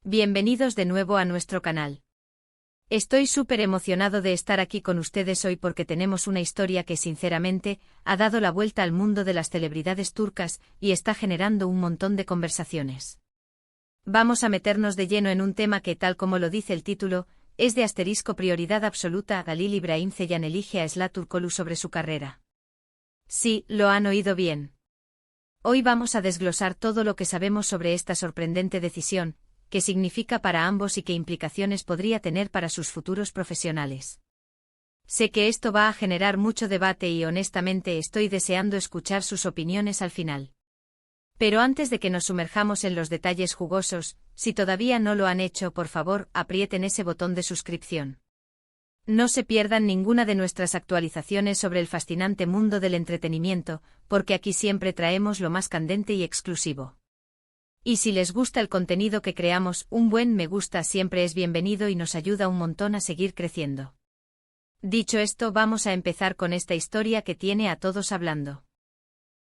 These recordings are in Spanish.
Bienvenidos de nuevo a nuestro canal. Estoy súper emocionado de estar aquí con ustedes hoy porque tenemos una historia que sinceramente ha dado la vuelta al mundo de las celebridades turcas y está generando un montón de conversaciones. Vamos a meternos de lleno en un tema que, tal como lo dice el título, es de asterisco prioridad absoluta. Halil İbrahim Ceylan elige a Esla Turkoglu sobre su carrera. Sí, lo han oído bien. Hoy vamos a desglosar todo lo que sabemos sobre esta sorprendente decisión, qué significa para ambos y qué implicaciones podría tener para sus futuros profesionales. Sé que esto va a generar mucho debate y honestamente estoy deseando escuchar sus opiniones al final. Pero antes de que nos sumerjamos en los detalles jugosos, si todavía no lo han hecho, por favor, aprieten ese botón de suscripción. No se pierdan ninguna de nuestras actualizaciones sobre el fascinante mundo del entretenimiento, porque aquí siempre traemos lo más candente y exclusivo. Y si les gusta el contenido que creamos, un buen me gusta siempre es bienvenido y nos ayuda un montón a seguir creciendo. Dicho esto, vamos a empezar con esta historia que tiene a todos hablando.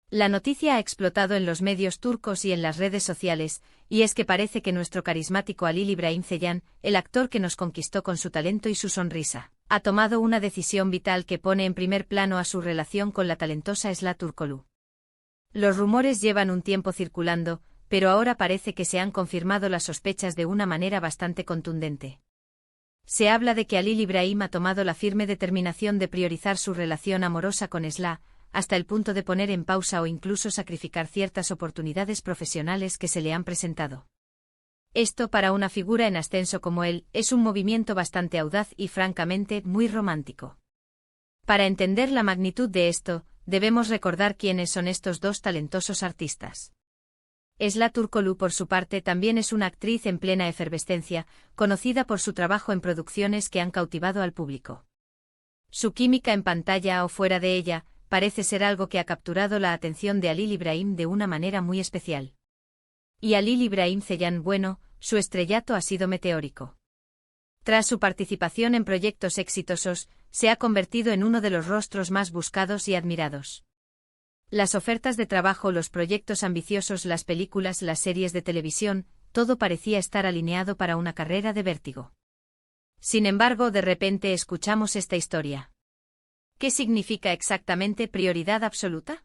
La noticia ha explotado en los medios turcos y en las redes sociales, y es que parece que nuestro carismático Halil İbrahim Ceylan, el actor que nos conquistó con su talento y su sonrisa, ha tomado una decisión vital que pone en primer plano a su relación con la talentosa Esla Turkoglu. Los rumores llevan un tiempo circulando, pero ahora parece que se han confirmado las sospechas de una manera bastante contundente. Se habla de que Halil İbrahim ha tomado la firme determinación de priorizar su relación amorosa con Esla, hasta el punto de poner en pausa o incluso sacrificar ciertas oportunidades profesionales que se le han presentado. Esto, para una figura en ascenso como él, es un movimiento bastante audaz y francamente muy romántico. Para entender la magnitud de esto, debemos recordar quiénes son estos dos talentosos artistas. Esla Turkoglu, por su parte, también es una actriz en plena efervescencia, conocida por su trabajo en producciones que han cautivado al público. Su química en pantalla o fuera de ella parece ser algo que ha capturado la atención de Halil İbrahim de una manera muy especial. Y Halil İbrahim Ceylan, bueno, su estrellato ha sido meteórico. Tras su participación en proyectos exitosos, se ha convertido en uno de los rostros más buscados y admirados. Las ofertas de trabajo, los proyectos ambiciosos, las películas, las series de televisión, todo parecía estar alineado para una carrera de vértigo. Sin embargo, de repente escuchamos esta historia. ¿Qué significa exactamente prioridad absoluta?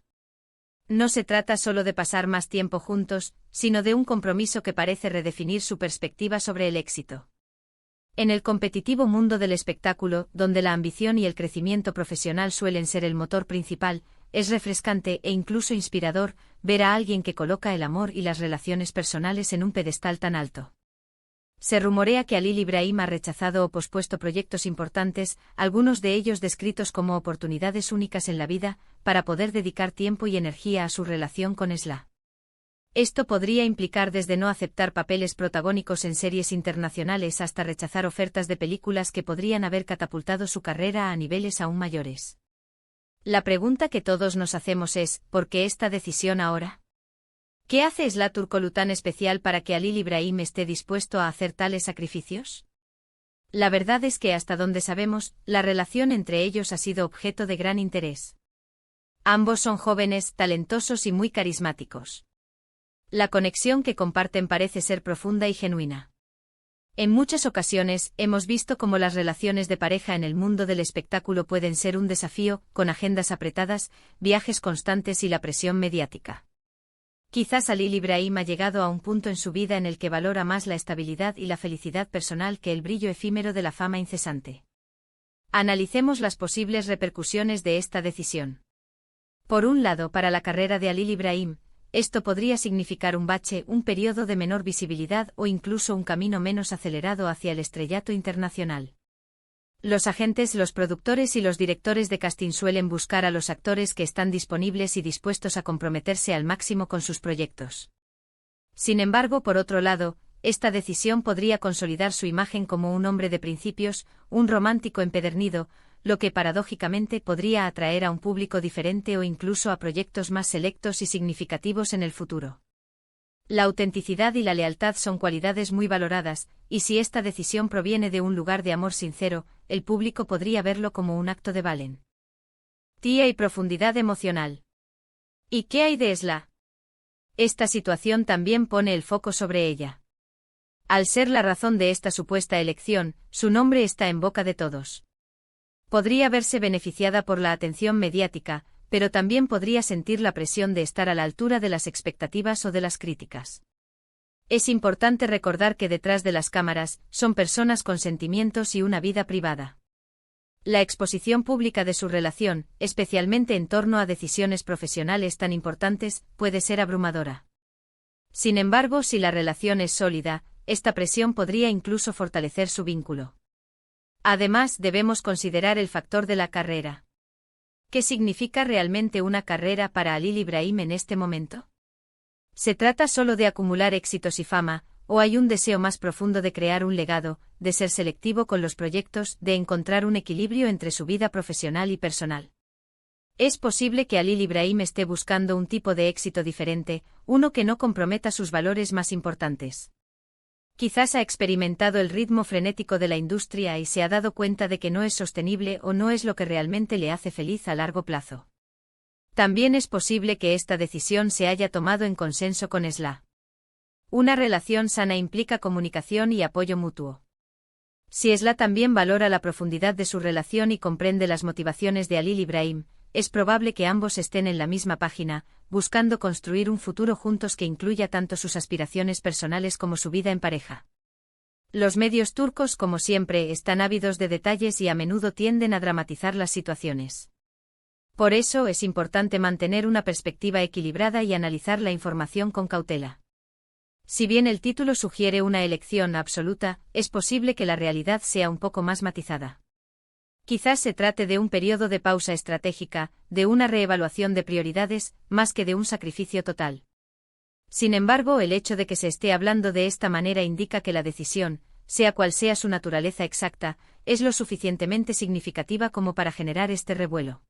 No se trata solo de pasar más tiempo juntos, sino de un compromiso que parece redefinir su perspectiva sobre el éxito. En el competitivo mundo del espectáculo, donde la ambición y el crecimiento profesional suelen ser el motor principal, es refrescante e incluso inspirador ver a alguien que coloca el amor y las relaciones personales en un pedestal tan alto. Se rumorea que Halil İbrahim ha rechazado o pospuesto proyectos importantes, algunos de ellos descritos como oportunidades únicas en la vida, para poder dedicar tiempo y energía a su relación con Esla. Esto podría implicar desde no aceptar papeles protagónicos en series internacionales hasta rechazar ofertas de películas que podrían haber catapultado su carrera a niveles aún mayores. La pregunta que todos nos hacemos es, ¿por qué esta decisión ahora? ¿Qué hace Esla Turkoglu tan especial para que Halil İbrahim esté dispuesto a hacer tales sacrificios? La verdad es que, hasta donde sabemos, la relación entre ellos ha sido objeto de gran interés. Ambos son jóvenes, talentosos y muy carismáticos. La conexión que comparten parece ser profunda y genuina. En muchas ocasiones, hemos visto cómo las relaciones de pareja en el mundo del espectáculo pueden ser un desafío, con agendas apretadas, viajes constantes y la presión mediática. Quizás Halil İbrahim ha llegado a un punto en su vida en el que valora más la estabilidad y la felicidad personal que el brillo efímero de la fama incesante. Analicemos las posibles repercusiones de esta decisión. Por un lado, para la carrera de Halil İbrahim, esto podría significar un bache, un periodo de menor visibilidad o incluso un camino menos acelerado hacia el estrellato internacional. Los agentes, los productores y los directores de casting suelen buscar a los actores que están disponibles y dispuestos a comprometerse al máximo con sus proyectos. Sin embargo, por otro lado, esta decisión podría consolidar su imagen como un hombre de principios, un romántico empedernido, lo que paradójicamente podría atraer a un público diferente o incluso a proyectos más selectos y significativos en el futuro. La autenticidad y la lealtad son cualidades muy valoradas, y si esta decisión proviene de un lugar de amor sincero, el público podría verlo como un acto de valentía y profundidad emocional. ¿Y qué hay de Esla? Esta situación también pone el foco sobre ella. Al ser la razón de esta supuesta elección, su nombre está en boca de todos. Podría verse beneficiada por la atención mediática, pero también podría sentir la presión de estar a la altura de las expectativas o de las críticas. Es importante recordar que detrás de las cámaras, son personas con sentimientos y una vida privada. La exposición pública de su relación, especialmente en torno a decisiones profesionales tan importantes, puede ser abrumadora. Sin embargo, si la relación es sólida, esta presión podría incluso fortalecer su vínculo. Además, debemos considerar el factor de la carrera. ¿Qué significa realmente una carrera para Halil Ibrahim en este momento? ¿Se trata solo de acumular éxitos y fama, o hay un deseo más profundo de crear un legado, de ser selectivo con los proyectos, de encontrar un equilibrio entre su vida profesional y personal? Es posible que Halil Ibrahim esté buscando un tipo de éxito diferente, uno que no comprometa sus valores más importantes. Quizás ha experimentado el ritmo frenético de la industria y se ha dado cuenta de que no es sostenible o no es lo que realmente le hace feliz a largo plazo. También es posible que esta decisión se haya tomado en consenso con Esla. Una relación sana implica comunicación y apoyo mutuo. Si Esla también valora la profundidad de su relación y comprende las motivaciones de Halil Ibrahim, es probable que ambos estén en la misma página, buscando construir un futuro juntos que incluya tanto sus aspiraciones personales como su vida en pareja. Los medios turcos, como siempre, están ávidos de detalles y a menudo tienden a dramatizar las situaciones. Por eso es importante mantener una perspectiva equilibrada y analizar la información con cautela. Si bien el título sugiere una elección absoluta, es posible que la realidad sea un poco más matizada. Quizás se trate de un periodo de pausa estratégica, de una reevaluación de prioridades, más que de un sacrificio total. Sin embargo, el hecho de que se esté hablando de esta manera indica que la decisión, sea cual sea su naturaleza exacta, es lo suficientemente significativa como para generar este revuelo.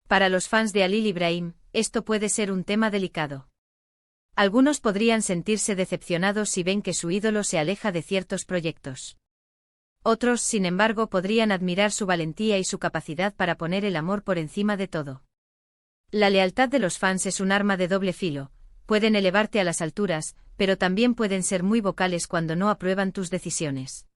Para los fans de Halil Ibrahim, esto puede ser un tema delicado. Algunos podrían sentirse decepcionados si ven que su ídolo se aleja de ciertos proyectos. Otros, sin embargo, podrían admirar su valentía y su capacidad para poner el amor por encima de todo. La lealtad de los fans es un arma de doble filo, pueden elevarte a las alturas, pero también pueden ser muy vocales cuando no aprueban tus decisiones.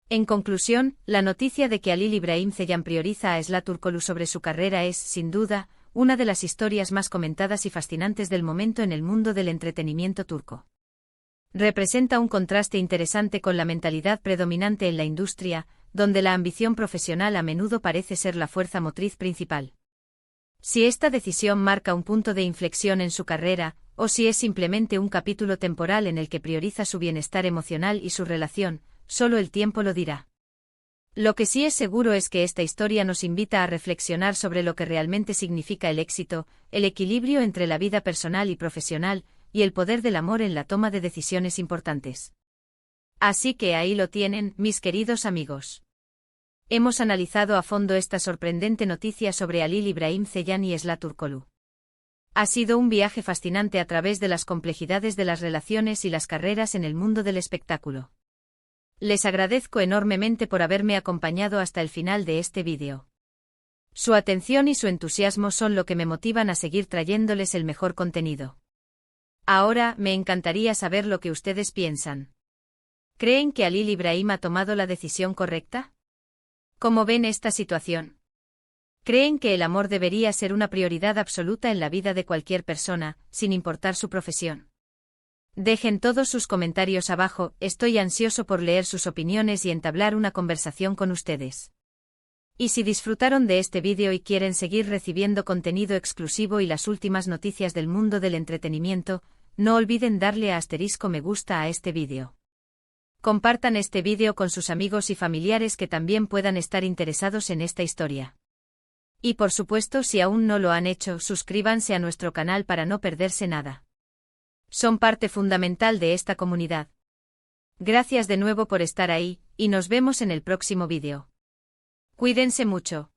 En conclusión, la noticia de que Halil Ibrahim Ceylan prioriza a Esla Turkoglu sobre su carrera es, sin duda, una de las historias más comentadas y fascinantes del momento en el mundo del entretenimiento turco. Representa un contraste interesante con la mentalidad predominante en la industria, donde la ambición profesional a menudo parece ser la fuerza motriz principal. Si esta decisión marca un punto de inflexión en su carrera, o si es simplemente un capítulo temporal en el que prioriza su bienestar emocional y su relación, solo el tiempo lo dirá. Lo que sí es seguro es que esta historia nos invita a reflexionar sobre lo que realmente significa el éxito, el equilibrio entre la vida personal y profesional, y el poder del amor en la toma de decisiones importantes. Así que ahí lo tienen, mis queridos amigos. Hemos analizado a fondo esta sorprendente noticia sobre Halil Ibrahim Ceylan y Esla Turkoglu. Ha sido un viaje fascinante a través de las complejidades de las relaciones y las carreras en el mundo del espectáculo. Les agradezco enormemente por haberme acompañado hasta el final de este vídeo. Su atención y su entusiasmo son lo que me motivan a seguir trayéndoles el mejor contenido. Ahora, me encantaría saber lo que ustedes piensan. ¿Creen que Halil Ibrahim ha tomado la decisión correcta? ¿Cómo ven esta situación? ¿Creen que el amor debería ser una prioridad absoluta en la vida de cualquier persona, sin importar su profesión? Dejen todos sus comentarios abajo, estoy ansioso por leer sus opiniones y entablar una conversación con ustedes. Y si disfrutaron de este vídeo y quieren seguir recibiendo contenido exclusivo y las últimas noticias del mundo del entretenimiento, no olviden darle a asterisco me gusta a este vídeo. Compartan este vídeo con sus amigos y familiares que también puedan estar interesados en esta historia. Y por supuesto, si aún no lo han hecho, suscríbanse a nuestro canal para no perderse nada. Son parte fundamental de esta comunidad. Gracias de nuevo por estar ahí, y nos vemos en el próximo vídeo. Cuídense mucho.